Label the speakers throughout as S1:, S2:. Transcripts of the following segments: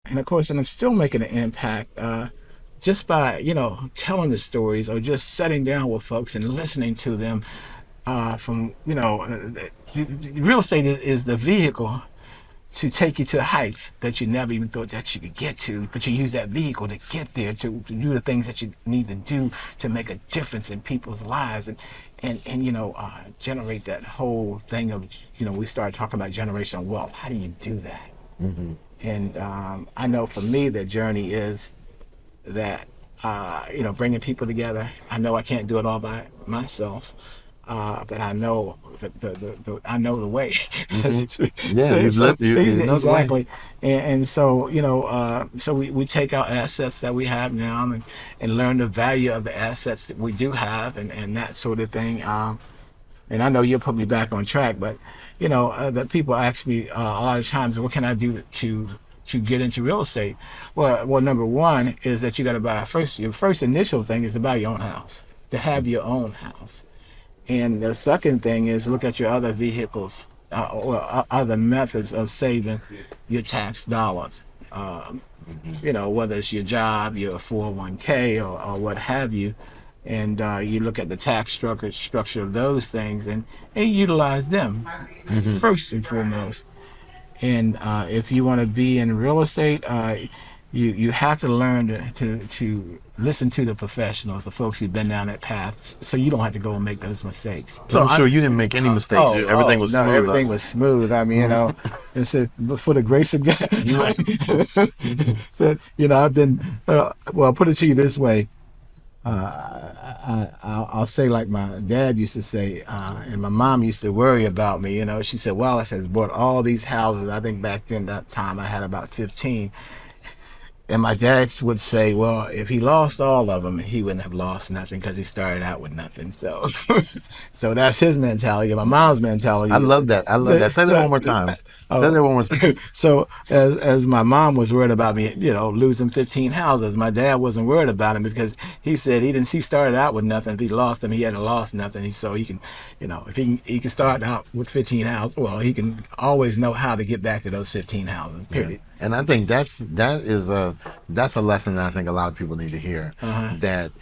S1: and of course, and I'm still making an impact just by telling the stories or just sitting down with folks and listening to them. From real estate is the vehicle to take you to heights that you never even thought that you could get to, but you use that vehicle to get there, to do the things that you need to do to make a difference in people's lives, and generate that whole thing of, we started talking about generational wealth. How do you do that?
S2: Mm-hmm.
S1: And I know for me, the journey is that, bringing people together. I know I can't do it all by myself. But I know I know the way.
S2: Mm-hmm. Yeah,
S1: So
S2: you know the way.
S1: exactly, and so so we take our assets that we have now and learn the value of the assets that we do have and that sort of thing. And I know you'll put me back on track, but that people ask me a lot of times, what can I do to get into real estate? Well, number one is that you got to buy your first initial thing is to buy your own house, to have your own house. And the second thing is look at your other vehicles or other methods of saving your tax dollars. Whether it's your job, your 401k, or what have you. And you look at the tax structure of those things and utilize them first and foremost. And if you want to be in real estate, you have to learn to listen to the professionals, the folks who've been down that path, so you don't have to go and make those mistakes.
S2: So I'm sure you didn't make any mistakes. Everything was
S1: no,
S2: smooth.
S1: everything was smooth. I mean, it's for the grace of God. I've been. I'll put it to you this way. I'll say like my dad used to say, and my mom used to worry about me. She said, "Wallace has bought all these houses." I think back then that time I had about 15. And my dad would say, well, if he lost all of them, he wouldn't have lost nothing because he started out with nothing. So so that's his mentality. My mom's mentality.
S2: I love that. I love that. Say that one more time. Say that one more time.
S1: So as my mom was worried about me, losing 15 houses, my dad wasn't worried about him because he said he started out with nothing. If he lost them, he hadn't lost nothing. So he can, if he can start out with 15 houses, well, he can always know how to get back to those 15 houses, period.
S2: Yeah. And I think that's a lesson that I think a lot of people need to hear. That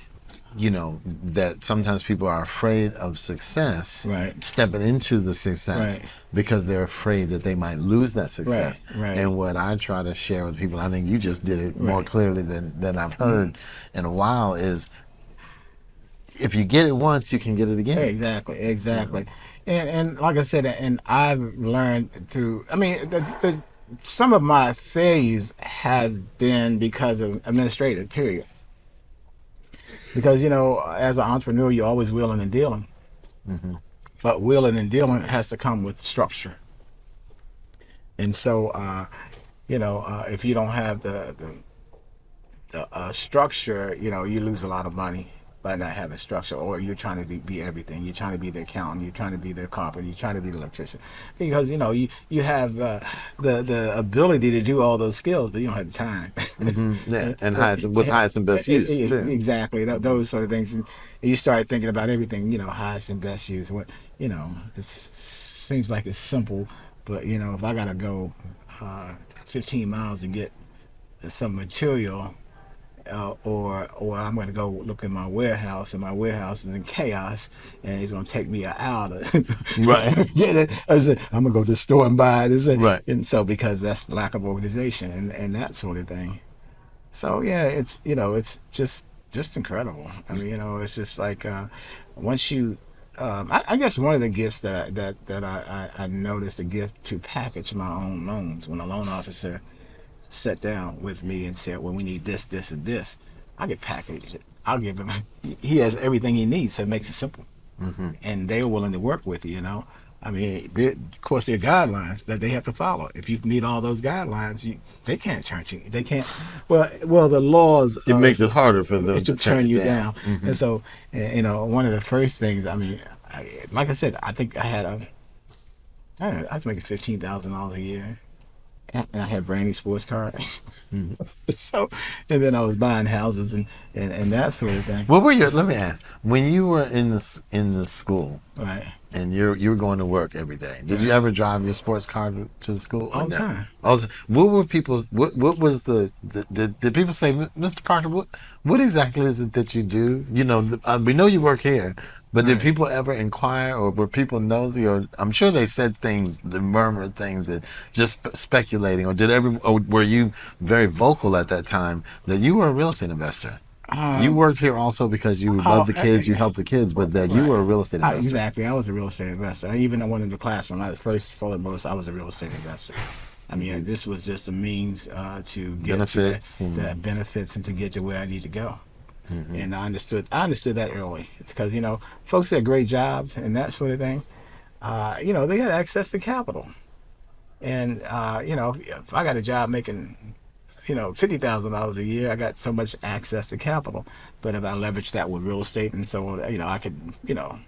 S2: that sometimes people are afraid of success,
S1: right,
S2: stepping into the success,
S1: right,
S2: because they're afraid that they might lose that success.
S1: Right.
S2: And what I try to share with people, I think you just did it more clearly than I've heard in a while, is if you get it once, you can get it again.
S1: Exactly. And like I said, and I've learned through, I mean, some of my failures have been because of administrative, period. Because, as an entrepreneur, you're always wheeling and dealing. But wheeling and dealing has to come with structure. And so, if you don't have the structure, you lose a lot of money by not having structure, or you're trying to be everything. You're trying to be the accountant. You're trying to be the carpenter. You're trying to be the electrician, because you have the ability to do all those skills, but you don't have the time.
S2: Yeah, and what's highest and best use too.
S1: Exactly, those sort of things, and you start thinking about everything. Highest and best use. What it seems like it's simple, but if I gotta go 15 miles to get some material. Or I'm going to go look in my warehouse, and my warehouse is in chaos, and it's going to take me an hour to get it. I said, I'm going to go to the store and buy it.
S2: Right.
S1: And so, because that's lack of organization and that sort of thing. So yeah, it's it's just incredible. I mean, it's just like once you. I guess one of the gifts that I noticed, a gift to package my own loans. When a loan officer sat down with me and said, well, we need this, this, and this, I get packaged it. I'll give him, he has everything he needs, so it makes it simple. And they're willing to work with you, I mean, of course, there are guidelines that they have to follow. If you meet all those guidelines, they can't charge you. They can't, well, the laws.
S2: It makes it harder for them
S1: to turn you down. And so, one of the first things, I mean, like I said, I think I was making $15,000 a year. And I had brand new sports cars. So, and then I was buying houses and that sort of thing.
S2: What were let me ask, when you were in the school,
S1: right,
S2: and you were going to work every day. Did you ever drive your sports car to the school?
S1: All the time.
S2: What were people? What was did people say, Mr. Parker? What exactly is it that you do? You know, we know you work here, but did people ever inquire, or were people nosy? Or I'm sure they said things, they murmured things, that just speculating. Or were you very vocal at that time that you were a real estate investor? You worked here also because you love the kids, you help the kids, but that you were a real estate investor.
S1: Exactly. I was a real estate investor. Even I went into the classroom. First and foremost, I was a real estate investor. I mean, this was just a means to get
S2: benefits,
S1: the benefits and to get to where I need to go. And I understood that early, because, you know, folks had great jobs and that sort of thing. You know, they had access to capital. And, you know, if I got a job making, you know, $50,000 a year, I got so much access to capital. But if I leveraged that with real estate and so on, you know, I could, you know,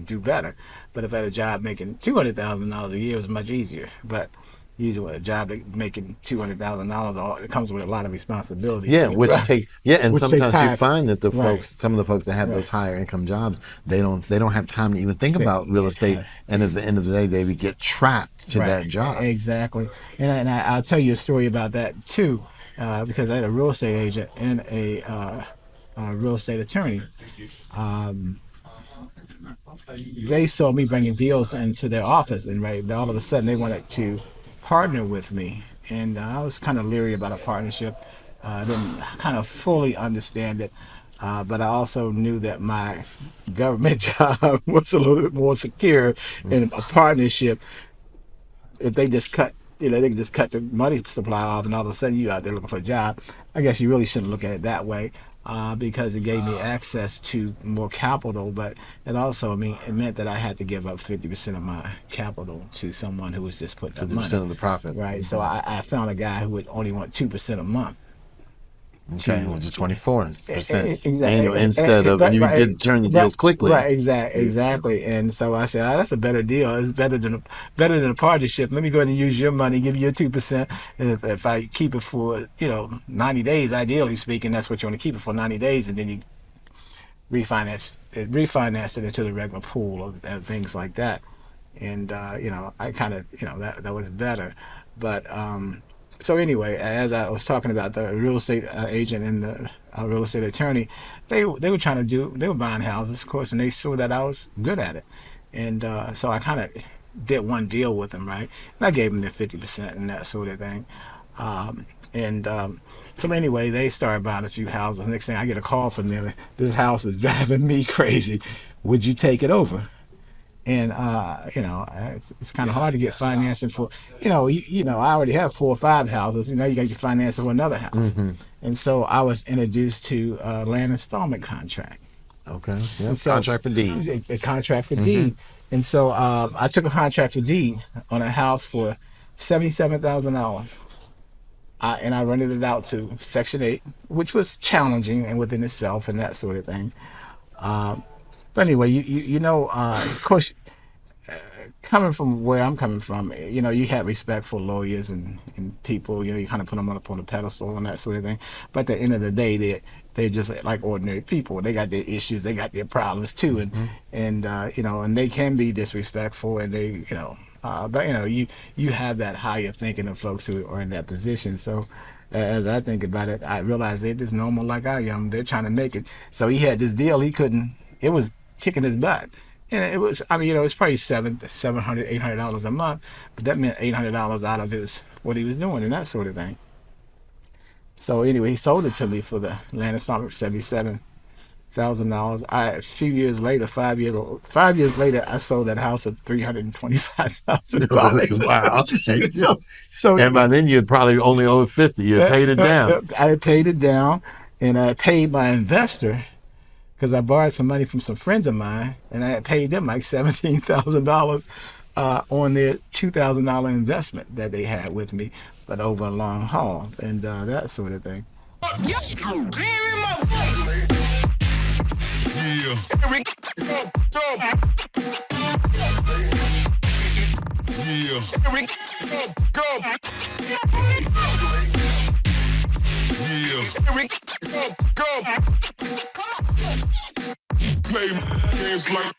S1: do better. But if I had a job making $200,000 a year, it was much easier. But usually a job making $200,000, it comes with a lot of responsibility.
S2: Yeah, which takes and
S1: which
S2: sometimes
S1: takes
S2: you find that the folks, some of the folks that have those higher income jobs, they don't have time to even think about real estate, and at the end of the day, they would get trapped to that job.
S1: Exactly, and I'll tell you a story about that too, because I had a real estate agent and a real estate attorney. They saw me bringing deals into their office, and all of a sudden they wanted to partner with me, and I was kind of leery about a partnership. I didn't kind of fully understand it, but I also knew that my government job was a little bit more secure. In a partnership, if they just cut, you know, they can just cut the money supply off, and all of a sudden you out there looking for a job. I guess you really shouldn't look at it that way, because it gave me access to more capital, but it also, I mean, it meant that I had to give up 50% of my capital to someone who was just putting up money.
S2: 50% of the profit.
S1: Right. So I found a guy who would only want 2% a month.
S2: Okay, which is 24%
S1: Exactly.
S2: annual, instead of, and you did turn the deals quickly.
S1: Right, exactly. And so I said, that's a better deal. It's better than a partnership. Let me go ahead and use your money, give you a 2%. And if I keep it for, you know, 90 days, ideally speaking, that's what you want to keep it for, 90 days, and then you refinance it into the regular pool of things like that. And you know, I kind of, you know, that was better. But so anyway, as I was talking about the real estate agent and the real estate attorney, they were buying houses, of course, and they saw that I was good at it. And so I kind of did one deal with them, right? And I gave them their 50% and that sort of thing. So anyway, they started buying a few houses. Next thing I get a call from them, this house is driving me crazy. Would you take it over? And you know, it's kind of hard to get financing for, you know, I already have 4 or 5 houses. You know, you got to get financing for another house. And so I was introduced to a land installment contract.
S2: Okay. Yeah. So, contract for deed.
S1: A contract for deed. And so I took a contract for deed on a house for $77,000. And I rented it out to Section 8, which was challenging and within itself and that sort of thing. But anyway, you know, of course, coming from where I'm coming from, you know, you have respect for lawyers and people. You know, you kind of put them up on a pedestal and that sort of thing. But at the end of the day, they're just like ordinary people. They got their issues, they got their problems too, and you know, and they can be disrespectful, and they, you know, but you know, you have that higher thinking of folks who are in that position. So as I think about it, I realize they're just normal like I am. They're trying to make it. So he had this deal, he couldn't. It was kicking his butt. And it was, I mean, you know, it's probably $700, $800 a month, but that meant $800 out of what he was doing and that sort of thing. So anyway, he sold it to me for the land installment for $77,000. A few years later, 5 years later, I sold that house for $325,000.
S2: Wow.
S1: so
S2: and by then you'd probably only owe 50. You had paid it down.
S1: I had paid it down, and I paid my investor, because I borrowed some money from some friends of mine, and I had paid them like $17,000 on their $2,000 investment that they had with me, but over a long haul and that sort of thing.
S3: Play games like